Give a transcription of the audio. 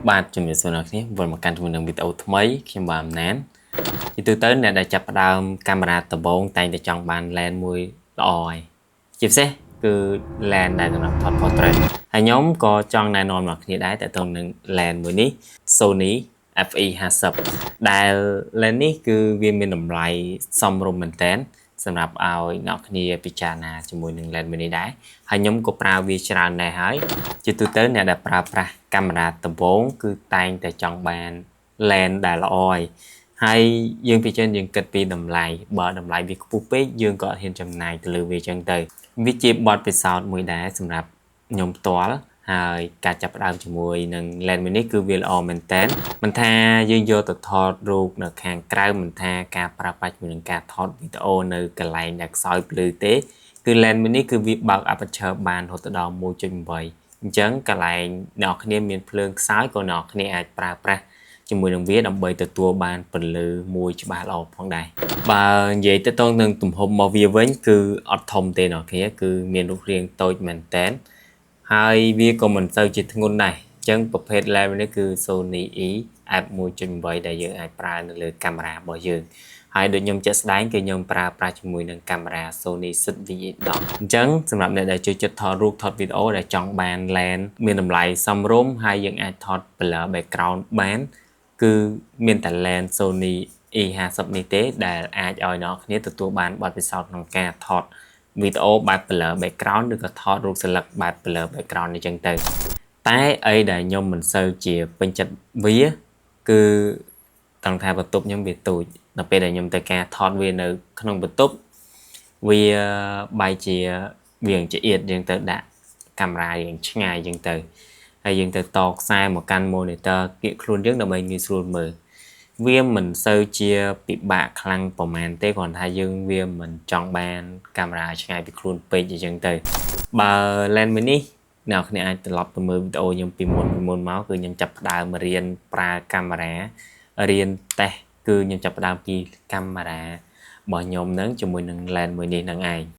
បាទជំរាបសួរអ្នកគ្នាវិលមកកាន់ជាមួយនឹងវីដេអូថ្មីខ្ញុំបាទអំណានជាទូទៅអ្នកដែលចាប់ផ្ដើមកាមេរ៉ាដំបូងតែងតែចង់បាន lens មួយល្អហើយជាពិសេសគឺ lens ដែលសម្រាប់ថត portrait ហើយខ្ញុំក៏ចង់ណែនាំអ្នកគ្នាដែរតើតើនឹង lens មួយនេះ Sony FE50 ដែល lens នេះគឺវាមានតម្លៃសមរម្យមែនតើសម្រាប់ឲ្យអ្នកគ្នាពិចារណាជាមួយនឹង lens មួយនេះដែរហើយខ្ញុំក៏ប្រើវាច្រើនដែរហើយជាទូទៅអ្នកដែលប្រើប្រាស់កាមេរ៉ាដំបូងគឺតែងតែចង់បាន lens ដែលល្អហើយយើងពិចារណាយើងគិតពីតម្លៃបើតម្លៃវាខ្ពស់ពេកយើងក៏អត់ហ៊ានចំណាយទៅលើវាចឹងទៅវាជាបទពិសោធន៍មួយដែរសម្រាប់ខ្ញុំផ្ទាល់ហើយការចាប់ផ្ដើមជាមួយនឹង lens មួយនេះគឺវាល្អមែនតើមិនថាយើងយកទៅថតរូបនៅខាងក្រៅមិនថាការប្រើប្រាស់ជាមួយនឹងការថតវីដេអូនៅកន្លែងដែលខ្សោយភ្លឺទេគឺ lens មួយនេះគឺវាបើក aperture បានរហូតដល់ 1.8 អញ្ចឹងកន្លែងអ្នកគ្នាមានភ្លើងខ្សោយក៏អ្នកគ្នាអាចប្រើប្រាស់ជាមួយនឹងវាដើម្បីទទួលបានពន្លឺមួយច្បាស់ល្អផងដែរបើនិយាយទៅទៅនឹងទំហំរបស់វាវិញគឺអត់ធំទេអ្នកគ្នាគឺមានរូបរាងតូចមែនតើហើយវាក៏មិនសូវជាធ្ងន់ដែរអញ្ចឹងប្រភេទ lens នេះគឺ Sony f1.8 ដែលយើងអាចប្រើនៅលើកាមេរ៉ារបស់យើងហើយដូចខ្ញុំជាក់ស្ដែងគឺខ្ញុំប្រើប្រាស់ជាមួយនឹងកាមេរ៉ា Sony ZV-E10 អញ្ចឹងសម្រាប់អ្នកដែលចូលចិត្តថតរូបថតវីដេអូដែលចង់បាន lens មានតម្លៃសមរម្យហើយយើងអាចថត blur background បានគឺមានតែ lens Sony E50 នេះទេដែលអាចឲ្យអ្នកគ្នាទទួលបានបទពិសោធន៍ក្នុងការថតវីដេអូបែប blur background ឬក៏ថតរូបសិល្បៈបែប blur background នេះចឹងទៅតែអីដែលខ្ញុំមិនសូវជាពេញចិត្តវាគឺត្រង់ថាបន្ទប់ខ្ញុំវាទូចដល់ពេលដែលខ្ញុំទៅការថតវានៅក្នុងបន្ទប់វាបែរជាវាចង្អៀតយើងទៅដាក់កាមេរ៉ាយើងឆ្ងាយយើងទៅហើយយើងទៅតខ្សែមកកាន់ monitor គៀកខ្លួនយើងដើម្បីងាយស្រួលមើលវាមិនសូវជាពិបាកខ្លាំងប្រហែលទេគ្រាន់តែយើងវាមិនចង់បានកាមេរ៉ាឆ្ងាយពីខ្លួនពេកអញ្ចឹងទៅបើ lens មួយនេះអ្នកគ្នាអាចត្រឡប់ទៅមើលវីដេអូខ្ញុំពីមុនមកគឺខ្ញុំចាប់ផ្ដើមរៀនប្រើកាមេរ៉ារៀនតេស្តគឺខ្ញុំចាប់ផ្ដើមពីកាមេរ៉ារបស់ខ្ញុំនឹងជាមួយនឹង lens មួយនេះនឹងឯង